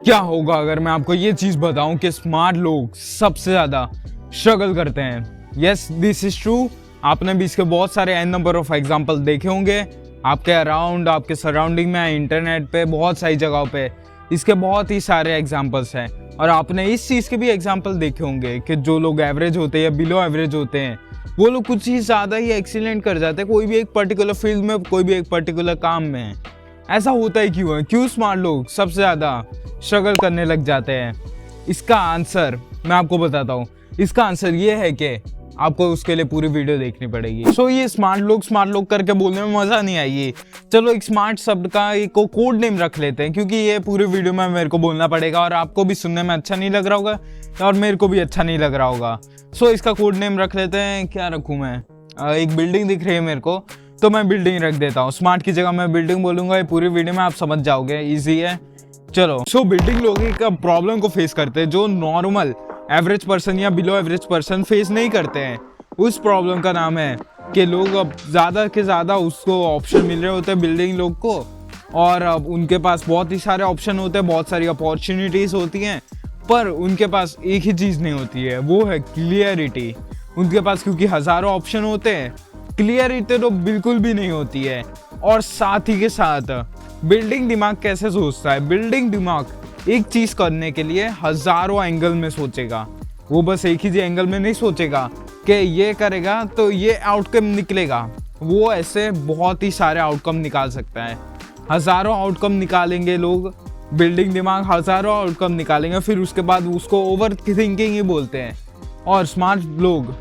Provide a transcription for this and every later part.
क्या होगा अगर मैं आपको ये चीज बताऊं कि स्मार्ट लोग सबसे ज्यादा स्ट्रगल करते हैं। Yes, this is true. आपने भी इसके बहुत सारे एन नंबर ऑफ एग्जांपल देखे होंगे आपके अराउंड, आपके सराउंडिंग में, इंटरनेट पे, बहुत सारी जगहों पे इसके बहुत ही सारे एग्जांपल्स हैं। और आपने इस चीज़ के भी एग्जांपल देखे होंगे कि जो लोग एवरेज होते हैं या बिलो एवरेज होते हैं वो लोग कुछ ही ज़्यादा ही एक्सीलेंट कर जाते हैं कोई भी एक पर्टिकुलर फील्ड में, कोई भी एक पर्टिकुलर काम में। ऐसा होता ही क्यों है? क्यों स्मार्ट लोग सबसे ज़्यादा स्ट्रगल करने लग जाते हैं? इसका आंसर मैं आपको बताता हूँ। इसका आंसर ये है कि आपको उसके लिए पूरी वीडियो देखनी पड़ेगी। सो ये स्मार्ट लोग करके बोलने में मज़ा नहीं आई। चलो एक स्मार्ट शब्द का एक कोड नेम रख लेते हैं, क्योंकि ये पूरी वीडियो में मेरे को बोलना पड़ेगा और आपको भी सुनने में अच्छा नहीं लग रहा होगा और मेरे को भी अच्छा नहीं लग रहा होगा। सो इसका कोड नेम रख लेते हैं। क्या रखूँ मैं? एक बिल्डिंग दिख रही है मेरे को, तो मैं बिल्डिंग रख देता हूँ। स्मार्ट की जगह मैं बिल्डिंग बोलूँगा। ये पूरी वीडियो में आप समझ जाओगे, ईजी है। चलो, सो बिल्डिंग लोग एक प्रॉब्लम को फेस करते हैं जो नॉर्मल एवरेज पर्सन या बिलो एवरेज पर्सन फेस नहीं करते हैं। उस प्रॉब्लम का नाम है कि लोग अब ज़्यादा के ज़्यादा उसको ऑप्शन मिल रहे होते हैं बिल्डिंग लोग को, और अब उनके पास बहुत ही सारे ऑप्शन होते हैं, बहुत सारी अपॉर्चुनिटीज़ होती हैं, पर उनके पास एक ही चीज़ नहीं होती है, वो है क्लियरिटी। उनके पास क्योंकि हज़ारों ऑप्शन होते हैं, क्लियरिटी तो बिल्कुल भी नहीं होती है। और साथ ही के साथ बिल्डिंग दिमाग कैसे सोचता है? बिल्डिंग दिमाग एक चीज़ करने के लिए हज़ारों एंगल में सोचेगा। वो बस एक ही एंगल में नहीं सोचेगा कि ये करेगा तो ये आउटकम निकलेगा। वो ऐसे बहुत ही सारे आउटकम निकाल सकता है। हज़ारों आउटकम निकालेंगे लोग, बिल्डिंग दिमाग हज़ारों आउटकम निकालेंगे, फिर उसके बाद उसको ओवर थिंकिंग ही बोलते हैं। और स्मार्ट लोग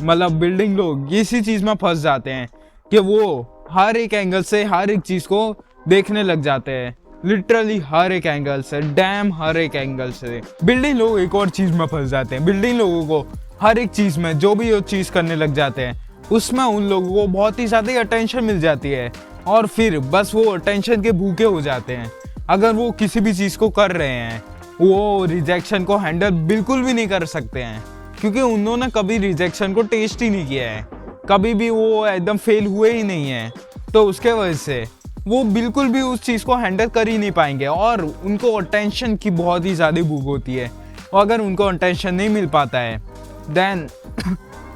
मतलब बिल्डिंग लोग इसी चीज़ में फंस जाते हैं कि वो हर एक एंगल से हर एक चीज़ को देखने लग जाते हैं। लिटरली हर एक एंगल से, डैम हर एक एंगल से। बिल्डिंग लोग एक और चीज़ में फंस जाते हैं। बिल्डिंग लोगों को हर एक चीज़ में जो भी वो चीज़ करने लग जाते हैं उसमें उन लोगों को बहुत ही ज़्यादा अटेंशन मिल जाती है, और फिर बस वो अटेंशन के भूखे हो जाते हैं। अगर वो किसी भी चीज़ को कर रहे हैं वो रिजेक्शन को हैंडल बिल्कुल भी नहीं कर सकते हैं, क्योंकि उन्होंने कभी रिजेक्शन को टेस्ट ही नहीं किया है, कभी भी वो एकदम फेल हुए ही नहीं है। तो उसके वजह से वो बिल्कुल भी उस चीज़ को हैंडल कर ही नहीं पाएंगे, और उनको अटेंशन की बहुत ही ज़्यादा भूख होती है। और अगर उनको अटेंशन नहीं मिल पाता है देन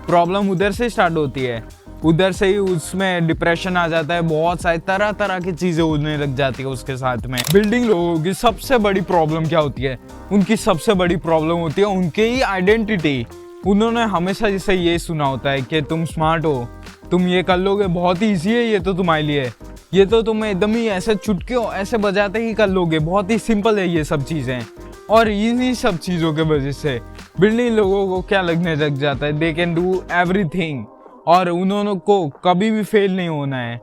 प्रॉब्लम उधर से स्टार्ट होती है। उधर से ही उसमें डिप्रेशन आ जाता है, बहुत सारी तरह तरह की चीज़ें होने लग जाती है उसके साथ में। बिल्डिंग लोगों की सबसे बड़ी प्रॉब्लम क्या होती है? उनकी सबसे बड़ी प्रॉब्लम होती है उनकी ही आइडेंटिटी। उन्होंने हमेशा जैसे ये सुना होता है कि तुम स्मार्ट हो, तुम ये कर लोगे, बहुत ही ईजी है ये तो तुम्हारे लिए, ये तो तुम एकदम ही ऐसे चुटकियों ऐसे बजाते ही कर लोगे, बहुत ही सिंपल है ये सब चीज़ें। और इन्हीं सब चीज़ों के वजह से बिल्डिंग लोगों को क्या लगने लग जाता है, दे कैन डू एवरीथिंग, और उन्होंने को कभी भी फेल नहीं होना है।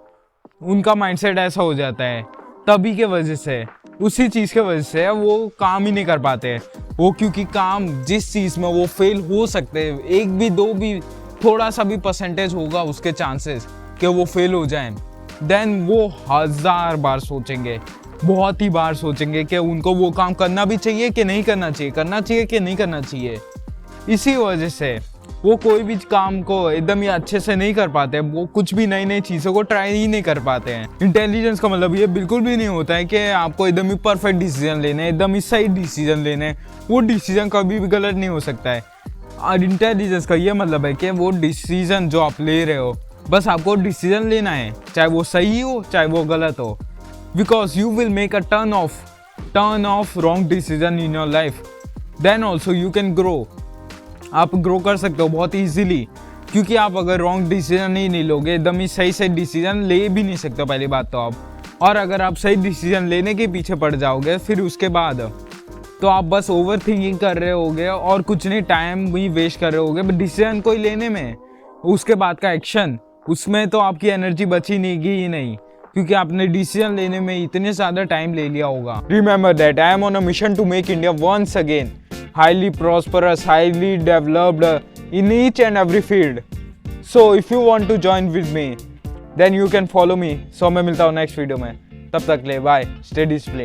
उनका माइंडसेट ऐसा हो जाता है। तभी के वजह से, उसी चीज़ के वजह से वो काम ही नहीं कर पाते। वो क्योंकि काम जिस चीज़ में वो फेल हो सकते हैं, एक भी दो भी थोड़ा सा भी परसेंटेज होगा उसके चांसेस कि वो फेल हो जाएं, देन वो 1000 बार सोचेंगे, बहुत ही बार सोचेंगे कि उनको वो काम करना भी चाहिए कि नहीं करना चाहिए, करना चाहिए कि नहीं करना चाहिए। इसी वजह से वो कोई भी काम को एकदम ही अच्छे से नहीं कर पाते, वो कुछ भी नई नई चीज़ों को ट्राई ही नहीं कर पाते हैं। इंटेलिजेंस का मतलब ये बिल्कुल भी नहीं होता है कि आपको एकदम ही परफेक्ट डिसीजन लेने, एकदम ही सही डिसीजन लेने। वो डिसीजन कभी भी गलत नहीं हो सकता है। और इंटेलिजेंस का ये मतलब है कि वो डिसीजन जो आप ले रहे हो, बस आपको डिसीजन लेना है, चाहे वो सही हो चाहे वो गलत हो, because you will make a turn of wrong decision in your life, then also you can grow. आप ग्रो कर सकते हो बहुत ईजीली, क्योंकि आप अगर रॉन्ग डिसीजन नहीं लोगे, एकदम ही सही डिसीजन ले भी नहीं सकते पहली बात तो आप। और अगर आप सही डिसीजन लेने के पीछे पड़ जाओगे फिर उसके बाद तो आप बस ओवर थिंकिंग कर रहे होगे और कुछ नहीं, टाइम भी वेस्ट कर रहे होगे डिसीजन कोई लेने में। उसके बाद का एक्शन, उसमें तो आपकी एनर्जी बची नहीं, क्योंकि आपने डिसीजन लेने में इतने ज़्यादा टाइम ले लिया होगा। Remember that I am on a mission to make India once again highly prosperous, highly developed in each and every field. So if you want to join with me, then you can follow me. So मैं मिलता हूँ next video में, तब तक ले bye, stay discipline.